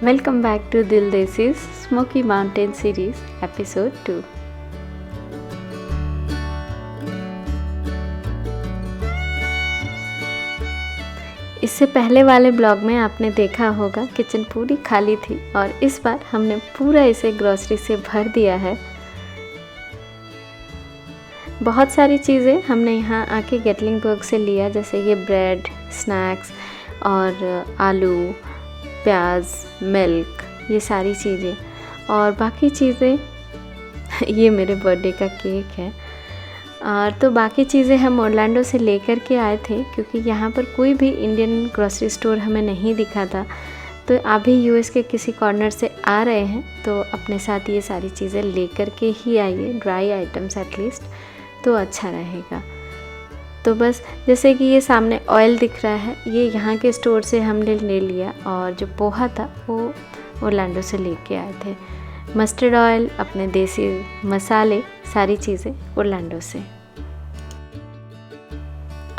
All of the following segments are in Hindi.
Welcome back to Dil Desi's Smoky Mountain series, episode 2. इससे पहले वाले ब्लॉग में आपने देखा होगा किचन पूरी खाली थी और इस बार हमने पूरा इसे ग्रोसरी से भर दिया है। बहुत सारी चीज़ें हमने यहाँ आके गेटलिंगबर्ग से लिया, जैसे ये ब्रेड, स्नैक्स और आलू, प्याज, मिल्क, ये सारी चीज़ें और बाकी चीज़ें ये मेरे बर्थडे का केक है। और तो बाकी चीज़ें हम ऑरलैंडो से लेकर के आए थे क्योंकि यहाँ पर कोई भी इंडियन ग्रोसरी स्टोर हमें नहीं दिखा था। तो आप भी यूएस के किसी कॉर्नर से आ रहे हैं तो अपने साथ ये सारी चीज़ें लेकर के ही आइए, ड्राई आइटम्स एटलीस्ट, तो अच्छा रहेगा। तो बस जैसे कि ये सामने ऑयल दिख रहा है, ये यहाँ के स्टोर से हमने ले लिया और जो पोहा था वो ऑरलैंडो से लेके आए थे। मस्टर्ड ऑयल, अपने देसी मसाले, सारी चीज़ें ऑरलैंडो से।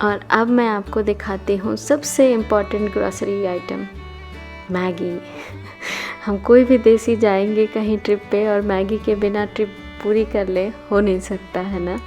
और अब मैं आपको दिखाती हूँ सबसे इम्पॉर्टेंट ग्रोसरी आइटम, मैगी। हम कोई भी देसी जाएंगे कहीं ट्रिप पे और मैगी के बिना ट्रिप पूरी कर ले, हो नहीं सकता है ना।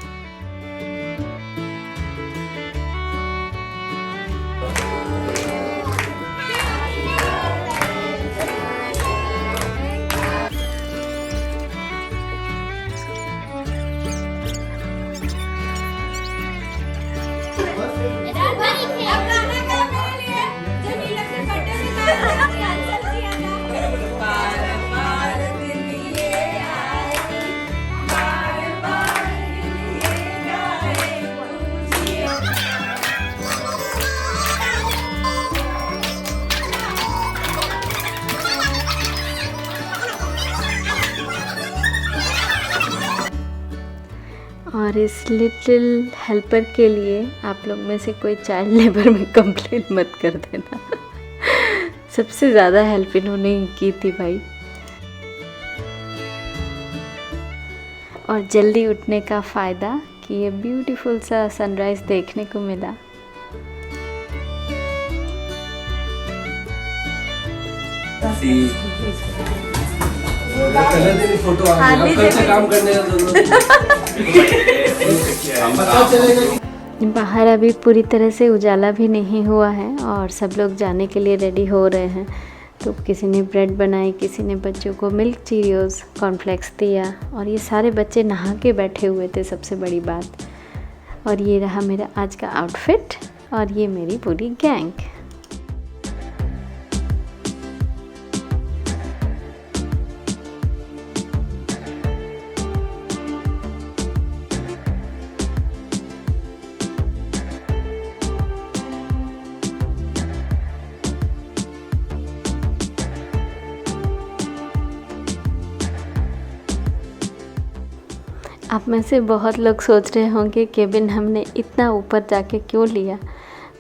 और इस लिटिल हेल्पर के लिए आप लोग में से कोई चाइल्ड लेबर में कंप्लेन मत कर देना। सबसे ज़्यादा हेल्प इन्होंने ही की थी भाई। और जल्दी उठने का फ़ायदा कि ये ब्यूटीफुल सा सनराइज़ देखने को मिला। फोटो कल से काम करने बाहर अभी पूरी तरह से उजाला भी नहीं हुआ है और सब लोग जाने के लिए रेडी हो रहे हैं। तो किसी ने ब्रेड बनाई, किसी ने बच्चों को मिल्क चीरियोज़, कॉर्नफ्लेक्स दिया और ये सारे बच्चे नहा के बैठे हुए थे, सबसे बड़ी बात। और ये रहा मेरा आज का आउटफिट और ये मेरी पूरी गैंग। आप में से बहुत लोग सोच रहे होंगे केबिन हमने इतना ऊपर जाके क्यों लिया,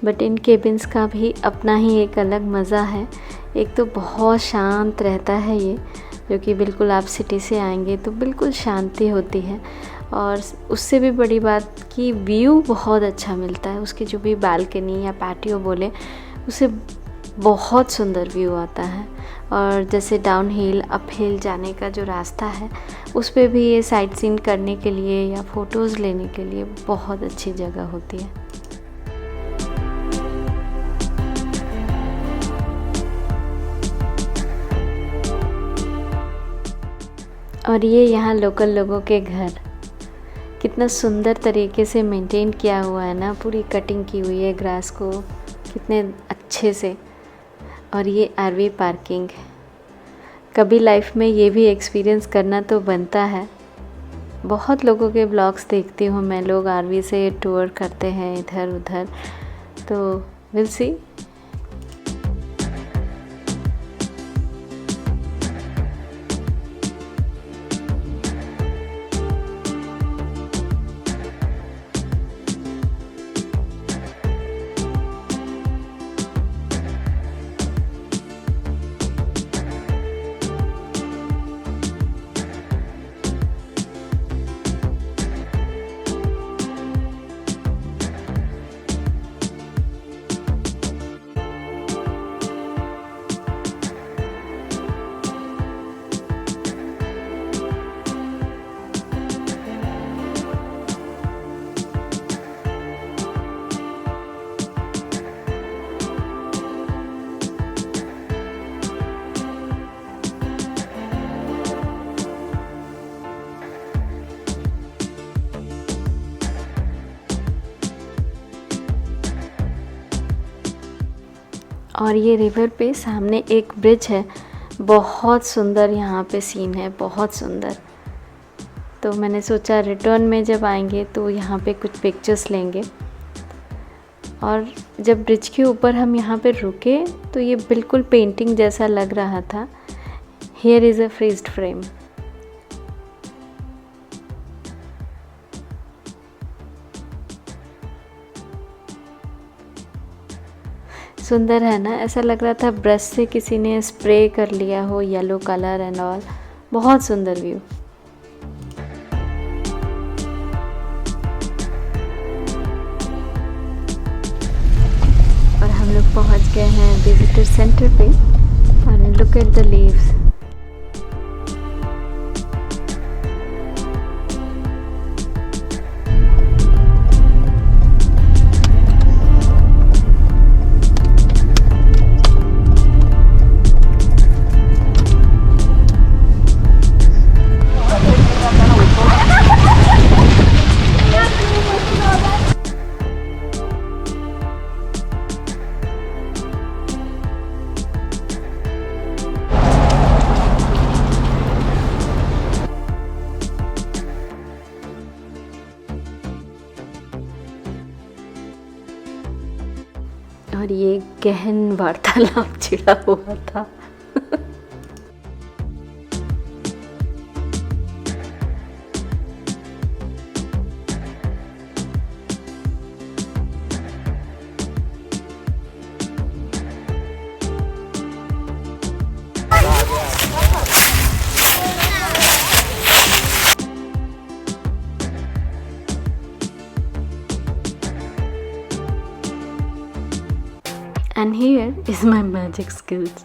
बट इन केबिन्स का भी अपना ही एक अलग मज़ा है। एक तो बहुत शांत रहता है ये, जो कि बिल्कुल आप सिटी से आएंगे तो बिल्कुल शांति होती है। और उससे भी बड़ी बात कि व्यू बहुत अच्छा मिलता है। उसकी जो भी बालकनी या पैटियो बोले, उसे बहुत सुंदर व्यू आता है। और जैसे डाउन हिल, अप हिल जाने का जो रास्ता है, उस पे भी ये साइट सीन करने के लिए या फ़ोटोज़ लेने के लिए बहुत अच्छी जगह होती है। और ये यहाँ लोकल लोगों के घर, कितना सुंदर तरीके से मेंटेन किया हुआ है ना, पूरी कटिंग की हुई है ग्रास को कितने अच्छे से। और ये आरवी पार्किंग, कभी लाइफ में ये भी एक्सपीरियंस करना तो बनता है। बहुत लोगों के ब्लॉग्स देखती हूँ मैं, लोग आरवी से टूर करते हैं इधर उधर, तो विल सी। और ये रिवर पे सामने एक ब्रिज है, बहुत सुंदर यहाँ पे सीन है, बहुत सुंदर। तो मैंने सोचा रिटर्न में जब आएंगे तो यहाँ पे कुछ पिक्चर्स लेंगे। और जब ब्रिज के ऊपर हम यहाँ पे रुके तो ये बिल्कुल पेंटिंग जैसा लग रहा था। Here is a freezed frame. सुंदर है ना, ऐसा लग रहा था ब्रश से किसी ने स्प्रे कर लिया हो येलो कलर एंड ऑल। बहुत सुंदर व्यू। और हम लोग पहुंच गए हैं विजिटर सेंटर पे। और लुक एट द लीव्स। और ये गहन वार्तालाप छिड़ा हुआ था। And here is my magic skills.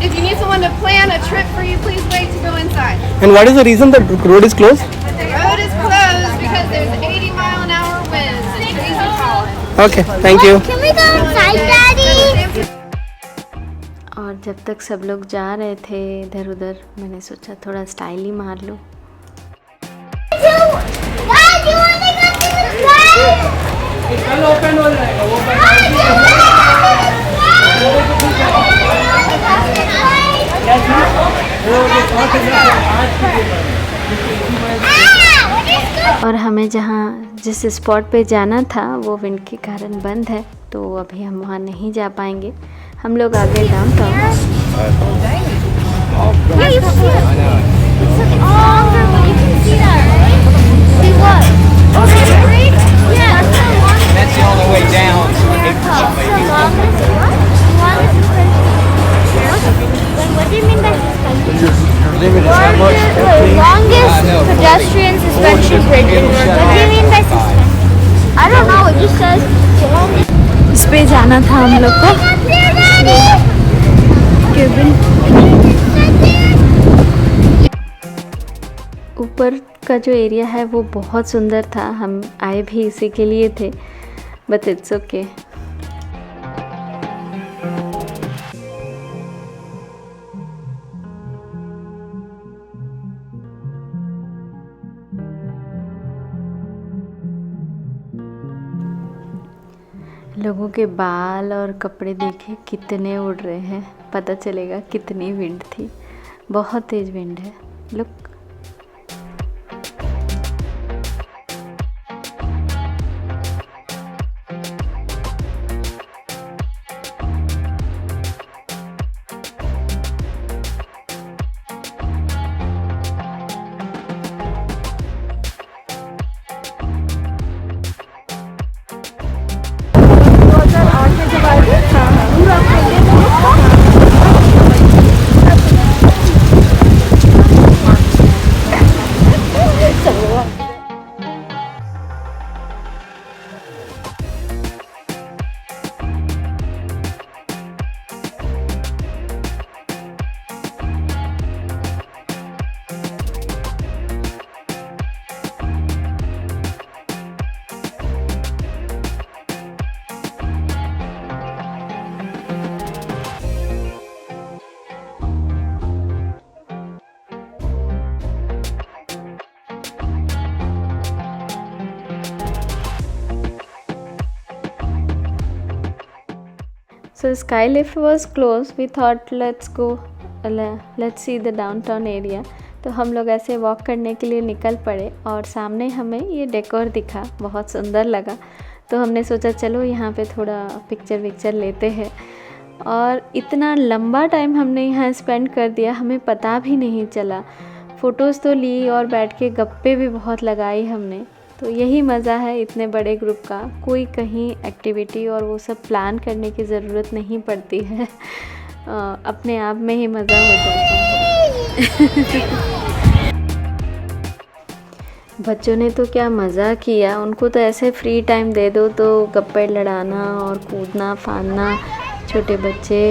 If you need someone to plan a trip for you, please wait to go inside. And what is the reason the road is closed? The road is closed because there's 80-mile-an-hour winds and crazy pollen. Okay, thank you. Can we go inside, Daddy? और जब तक सब लोग जा रहे थे इधर उधर, मैंने सोचा थोड़ा स्टाइल ही मार लूँ। Dad, you want to go to the slide? कल ओपन हो जाएगा वो और हमें जहाँ जिस स्पॉट पे जाना था वो विंड के कारण बंद है, तो अभी हम वहाँ नहीं जा पाएंगे। हम लोग आ गए downtown. Yeah, you can see it. It's longer, but you can see that, right? See what? Oh, that's great. Yeah, that's the longest. That's the only way down. The longest what? The longest suspension. Then what do you mean by suspension? Longest pedestrian suspension bridge. What do you mean by suspension? I don't know. It just says the longest. इस पे जाना था हम लोग को। केबिन ऊपर का जो एरिया है वो बहुत सुंदर था। हम आए भी इसी के लिए थे, बट इट्स ओके। लोगों के बाल और कपड़े देखे कितने उड़ रहे हैं, पता चलेगा कितनी विंड थी। बहुत तेज विंड है। Look, So sky lift was closed. We thought let's see the downtown area. तो हम लोग ऐसे वॉक करने के लिए निकल पड़े और सामने हमें ये डेकोर दिखा, बहुत सुंदर लगा। तो हमने सोचा चलो यहाँ पे थोड़ा पिक्चर लेते हैं। और इतना लंबा टाइम हमने यहाँ स्पेंड कर दिया, हमें पता भी नहीं चला। फ़ोटोज़ तो ली और बैठ के गप्पे भी बहुत लगाई हमने। तो यही मज़ा है इतने बड़े ग्रुप का, कोई कहीं एक्टिविटी और वो सब प्लान करने की ज़रूरत नहीं पड़ती है, अपने आप में ही मज़ा हो जाता है। बच्चों ने तो क्या मज़ा किया, उनको तो ऐसे फ्री टाइम दे दो तो गप्पे लड़ाना और कूदना फांदना। छोटे बच्चे,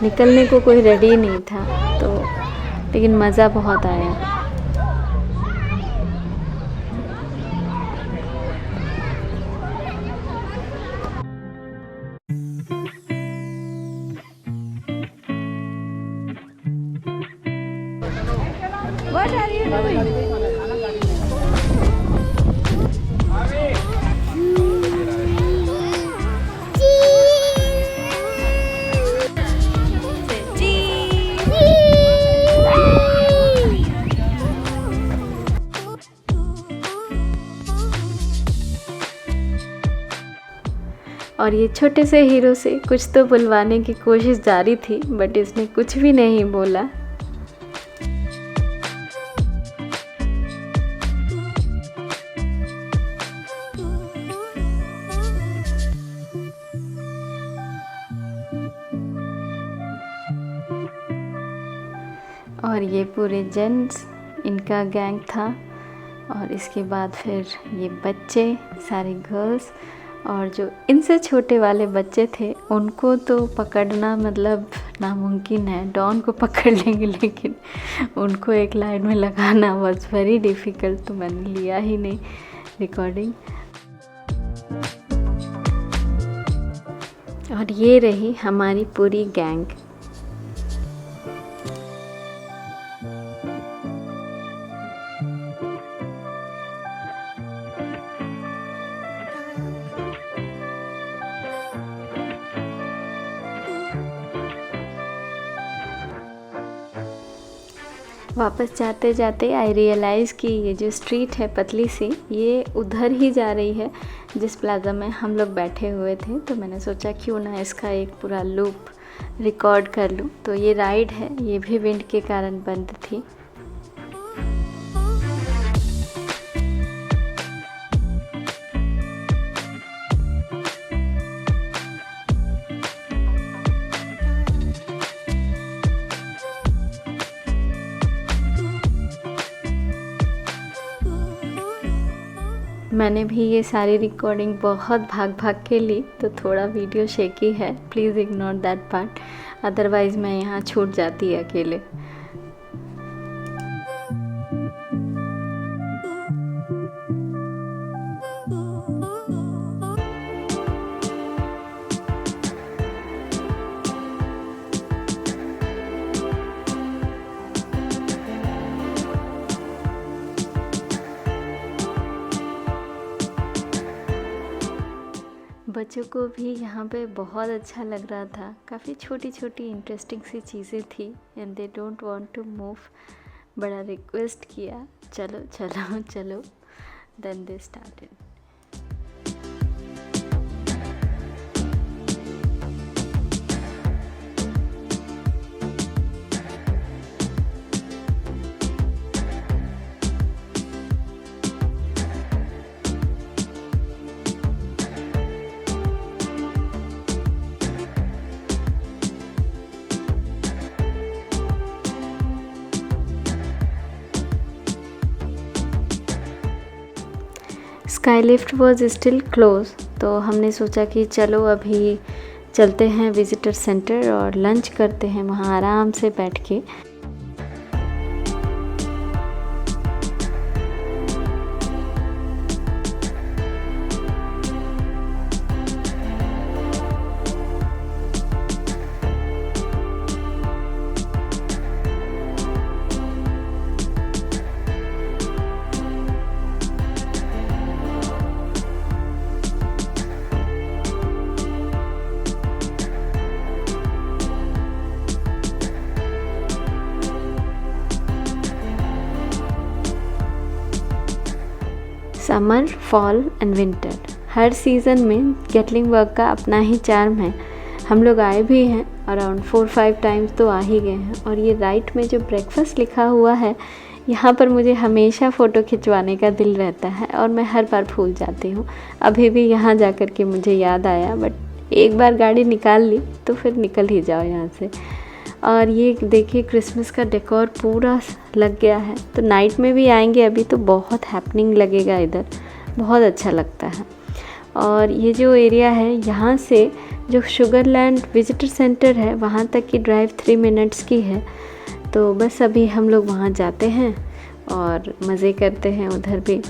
निकलने को कोई रेडी नहीं था, तो लेकिन मज़ा बहुत आया। What are you doing? और ये छोटे से हीरो से कुछ तो बुलवाने की कोशिश जारी थी, बट इसने कुछ भी नहीं बोला। और ये पूरे जेंट्स इनका गैंग था, और इसके बाद फिर ये बच्चे सारे गर्ल्स, और जो इनसे छोटे वाले बच्चे थे उनको तो पकड़ना मतलब नामुमकिन है। डॉन को पकड़ लेंगे लेकिन उनको एक लाइन में लगाना वाज वेरी डिफ़िकल्ट, तो मैंने लिया ही नहीं रिकॉर्डिंग। और ये रही हमारी पूरी गैंग। वापस जाते जाते आई रियलाइज़ कि ये जो स्ट्रीट है पतली सी, ये उधर ही जा रही है जिस प्लाज़ा में हम लोग बैठे हुए थे। तो मैंने सोचा क्यों ना इसका एक पूरा लूप रिकॉर्ड कर लूँ। तो ये राइड है, ये भी विंड के कारण बंद थी। मैंने भी ये सारी रिकॉर्डिंग बहुत भाग भाग के ली, तो थोड़ा वीडियो शेकी है, please ignore that part, otherwise मैं यहाँ छूट जाती अकेले। बच्चों को भी यहाँ पे बहुत अच्छा लग रहा था, काफ़ी छोटी छोटी इंटरेस्टिंग सी चीज़ें थी, and they don't want to move. बड़ा रिक्वेस्ट किया चलो चलो चलो, then they started. Sky lift was still close, तो हमने सोचा कि चलो अभी चलते हैं विज़िटर सेंटर और लंच करते हैं वहाँ आराम से बैठ के। Summer, fall and winter, her season में गेटलिंगबर्ग का अपना ही चार्म है। हम लोग आए भी हैं, अराउंड 4-5 टाइम्स तो आ ही गए हैं। और ये राइट में जो ब्रेकफास्ट लिखा हुआ है, यहाँ पर मुझे हमेशा फ़ोटो खिंचवाने का दिल रहता है और मैं हर बार भूल जाती हूँ। अभी भी यहाँ जा कर के मुझे याद आया, बट एक बार गाड़ी निकाल ली तो फिर निकल ही जाओ यहाँ से। और ये देखिए क्रिसमस का डेकोर पूरा लग गया है, तो नाइट में भी आएंगे अभी तो बहुत हैपनिंग लगेगा इधर, बहुत अच्छा लगता है। और ये जो एरिया है, यहाँ से जो शुगरलैंड विजिटर सेंटर है वहाँ तक की ड्राइव 3 मिनट्स की है। तो बस अभी हम लोग वहाँ जाते हैं और मज़े करते हैं उधर भी।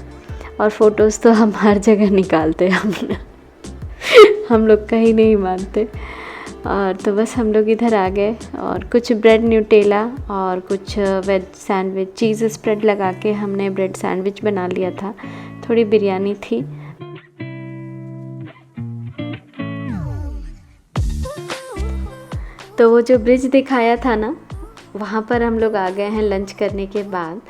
और फ़ोटोज़ तो हम हर जगह निकालते हैं हम लोग कहीं नहीं मानते। और तो बस हम लोग इधर आ गए और कुछ ब्रेड न्यूटेला और कुछ वेज सैंडविच, चीज़ स्प्रेड लगा के हमने ब्रेड सैंडविच बना लिया था। थोड़ी बिरयानी थी। तो वो जो ब्रिज दिखाया था ना, वहाँ पर हम लोग आ गए हैं लंच करने के बाद।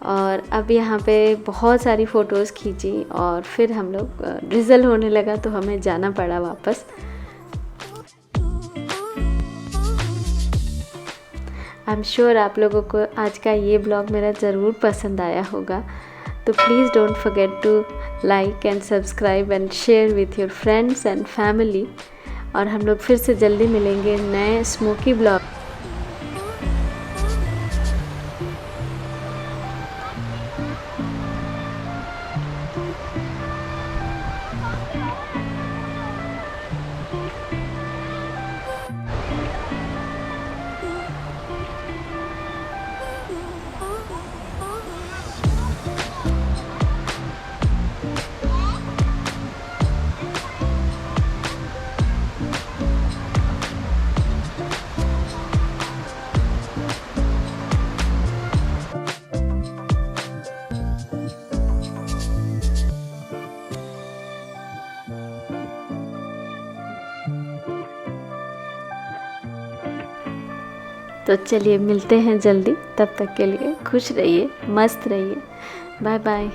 और अब यहाँ पे बहुत सारी फ़ोटोज़ खींची और फिर हम लोग ड्रिज़ल होने लगा तो हमें जाना पड़ा वापस। आई एम श्योर आप लोगों को आज का ये ब्लॉग मेरा ज़रूर पसंद आया होगा। तो please don't forget to like and subscribe and share with your friends and family. और हम लोग फिर से जल्दी मिलेंगे नए स्मोकी ब्लॉग। तो चलिए मिलते हैं जल्दी, तब तक के लिए खुश रहिए, मस्त रहिए, बाय बाय।